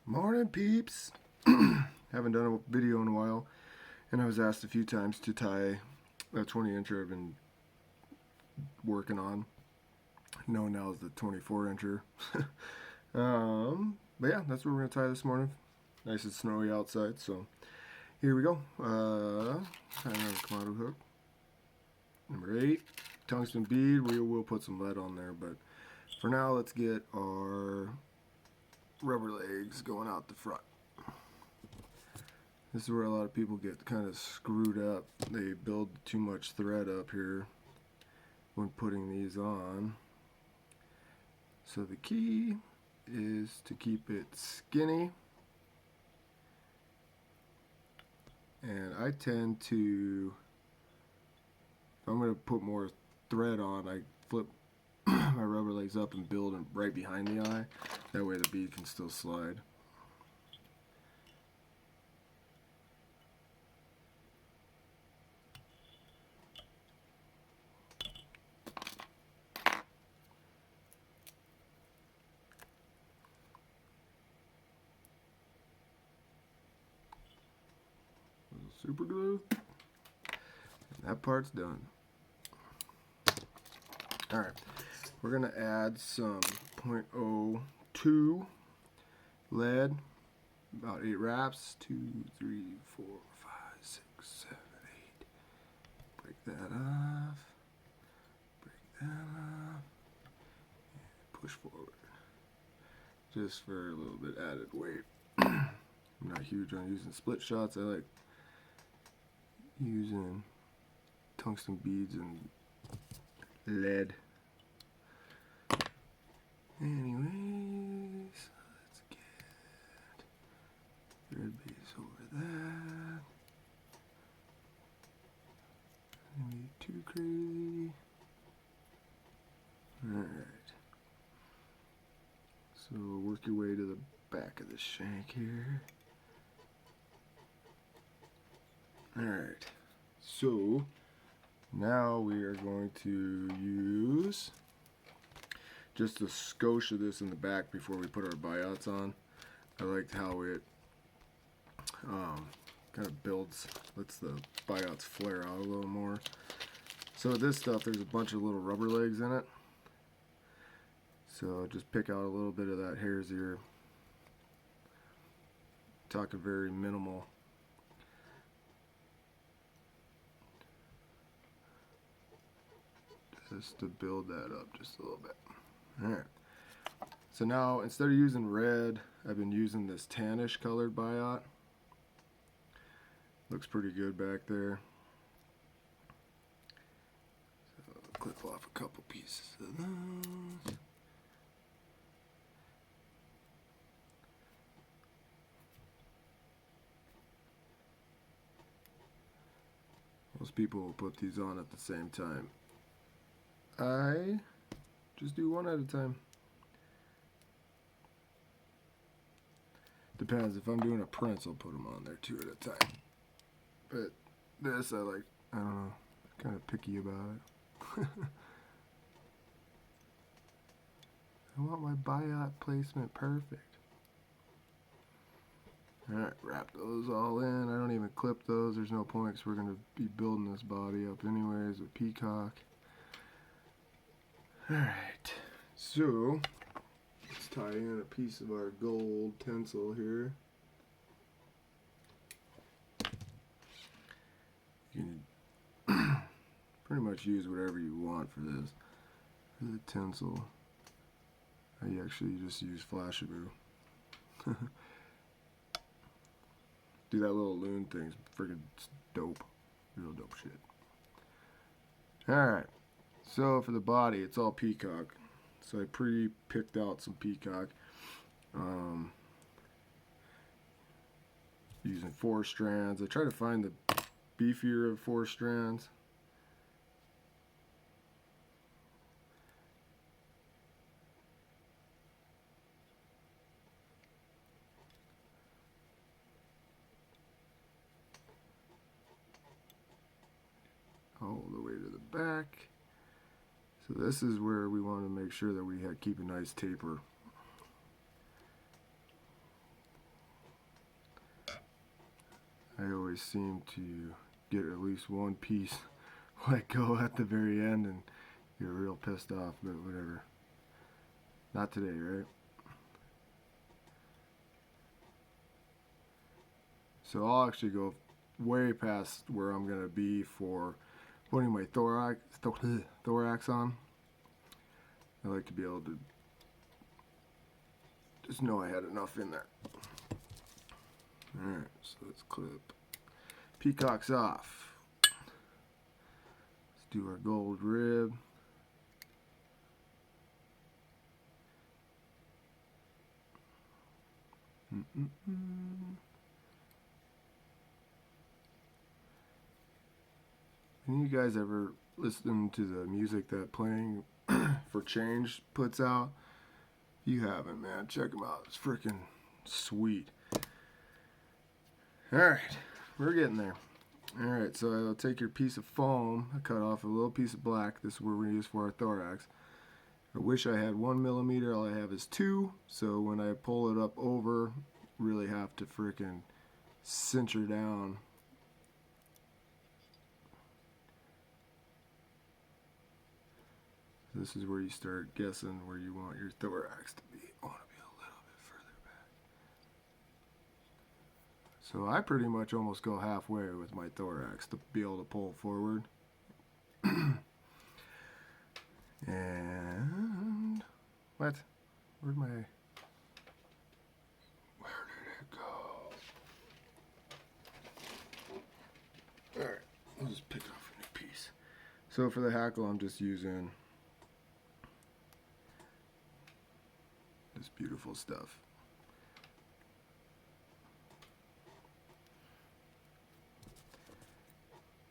Morning, peeps. Haven't done a video in a while, and I was asked a few times to tie a 20-incher I've been working on. No, now is the 24-incher. But yeah, that's what we're gonna tie this morning. Nice and snowy outside, so here we go. Tying on a Kamado hook. Number 8, tungsten bead. We will put some lead on there, but for now, let's get our rubber legs going out the front. This is where a lot of people get kind of screwed up. They build too much thread up here when putting these on. So the key is to keep it skinny. And I tend to, if I'm going to put more thread on, I flip my rubber legs up and build them right behind the eye. That way the bead can still slide. Super glue. And that part's done. Alright, we're going to add some 0.02 lead, about 8 wraps, 2, 3, 4, 5, 6, 7, 8. Break that off, break that off, and push forward. Just for a little bit added weight. I'm not huge on using split shots. I like using tungsten beads and lead. Anyways, let's get red base over that. Don't be too crazy. Alright. So work your way to the back of the shank here. Alright. So now we are going to use just a skosh of this in the back before we put our biots on. I liked how it kind of builds, lets the biots flare out a little more. So with this stuff, there's a bunch of little rubber legs in it. So just pick out a little bit of that hare's ear. Talking very minimal. Just to build that up just a little bit. Alright. So now, instead of using red, I've been using this tannish colored biot. Looks pretty good back there. So clip off a couple pieces of those. Most people will put these on at the same time. I just do one at a time. Depends. If I'm doing a prince, I'll put them on there 2 at a time. But this, I like, I don't know, kind of picky about it. I want my biot placement perfect. Alright, wrap those all in. I don't even clip those. There's no point because we're going to be building this body up anyways with peacock. Alright, so let's tie in a piece of our gold tinsel here. You can pretty much use whatever you want for this. For the tinsel, I actually just use Flashaboo. Do that little loon thing, friggin' dope. Real dope shit. Alright. So for the body, it's all peacock. So I pre-picked out some peacock. Using 4 strands. I try to find the beefier of 4 strands. All the way to the back. So this is where we want to make sure that we keep a nice taper. always seem to get at least one piece let go at the very end and get real pissed off, but whatever. Not today, right? So I'll actually go way past where I'm going to be for putting my thorax on. I like to be able to just know I had enough in there. Alright, so let's clip peacocks off. Let's do our gold rib. Any of you guys ever listen to the music that Playing for Change puts out? If you haven't, man, check them out. It's freaking sweet. Alright, we're getting there. Alright, so I'll take your piece of foam, I cut off a little piece of black. This is what we're going to use for our thorax. I wish I had 1 millimeter, all I have is 2. So when I pull it up over, really have to freaking cinch her down. This is where you start guessing where you want your thorax to be. I want to be a little bit further back. So I pretty much almost go halfway with my thorax to be able to pull forward. And what? Where did it go? Alright, I'll just pick off a new piece. So for the hackle, I'm just using this beautiful stuff.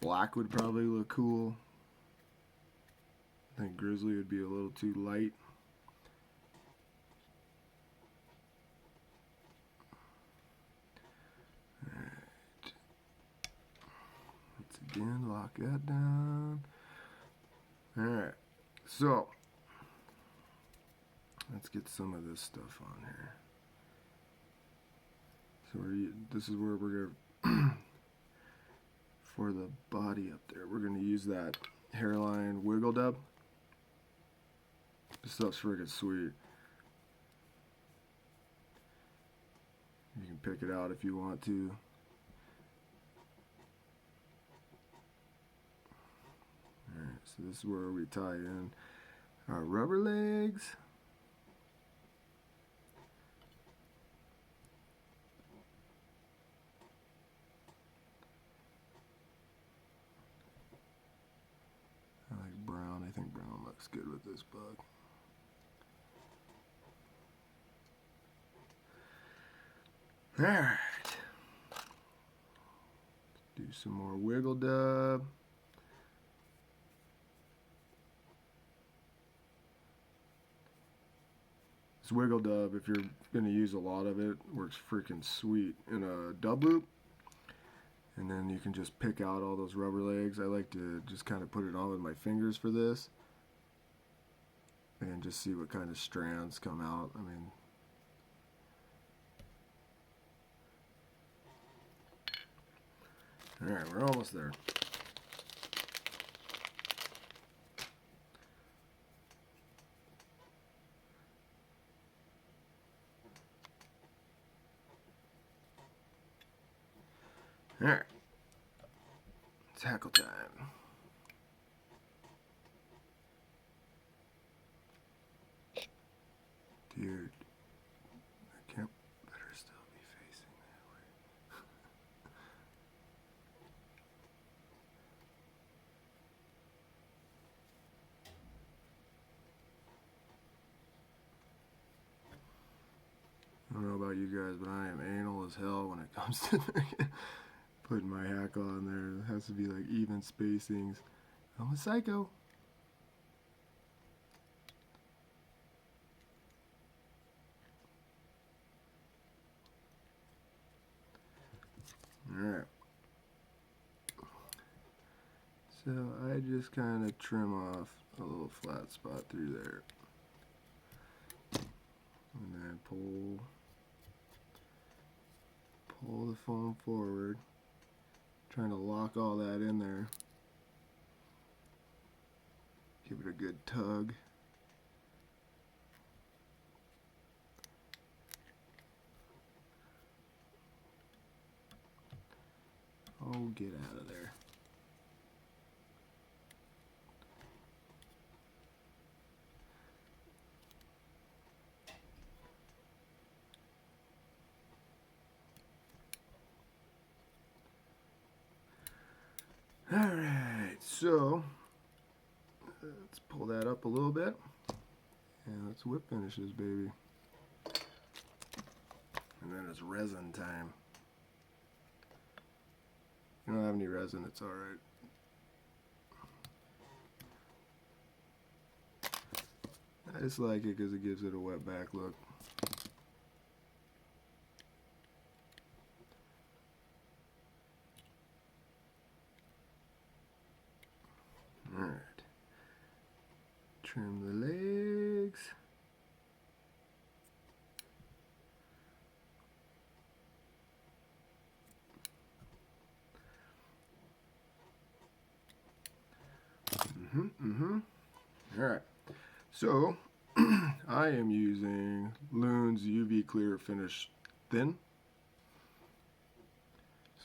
Black would probably look cool. I think grizzly would be a little too light. Alright. Let's again lock that down. Alright. So let's get some of this stuff on here. So this is where we're going to for the body up there. We're going to use that hairline wiggle dub. This stuff's freaking sweet. You can pick it out if you want to. Alright, so this is where we tie in our rubber legs. I like brown. I think brown looks good with this bug. Alright. Do some more wiggle dub. This wiggle dub, if you're going to use a lot of it, works freaking sweet in a dub loop. And then you can just pick out all those rubber legs. I like to just kind of put it on with my fingers for this. And just see what kind of strands come out. I mean, alright, we're almost there. Alright. It's hackle time. Dude, I can't better still be facing that way. I don't know about you guys, but I am anal as hell when it comes to putting my hackle on there. It has to be like even spacings. I'm a psycho. Alright. So I just kind of trim off a little flat spot through there. And then pull the foam forward. Trying to lock all that in there. Give it a good tug. Oh, get out of there. Alright, so let's pull that up a little bit and let's whip finish this baby. And then it's resin time. If you don't have any resin, it's alright. I just like it because it gives it a wet back look. Alright. Trim the legs. Alright. So, I am using Loon's UV Clear Finish Thin.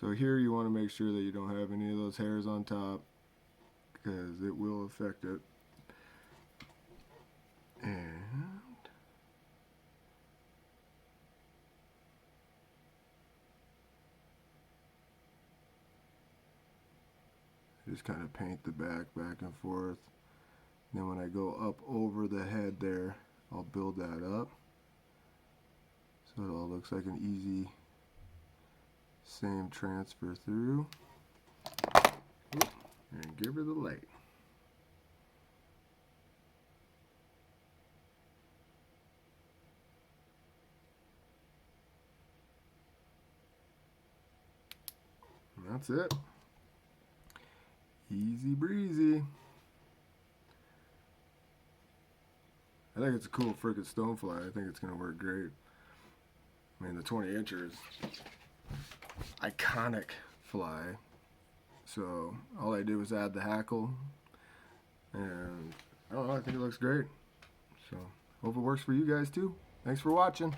So here you want to make sure that you don't have any of those hairs on top, because it will affect it. And just kind of paint the back and forth. And then when I go up over the head there, I'll build that up so it all looks like an easy same transfer through. And give her the light. And that's it. Easy breezy. I think it's a cool frickin' stonefly. I think it's gonna work great. I mean, the 20-incher is iconic fly. So all I did was add the hackle, and I don't know, I think it looks great. So hope it works for you guys too. Thanks for watching.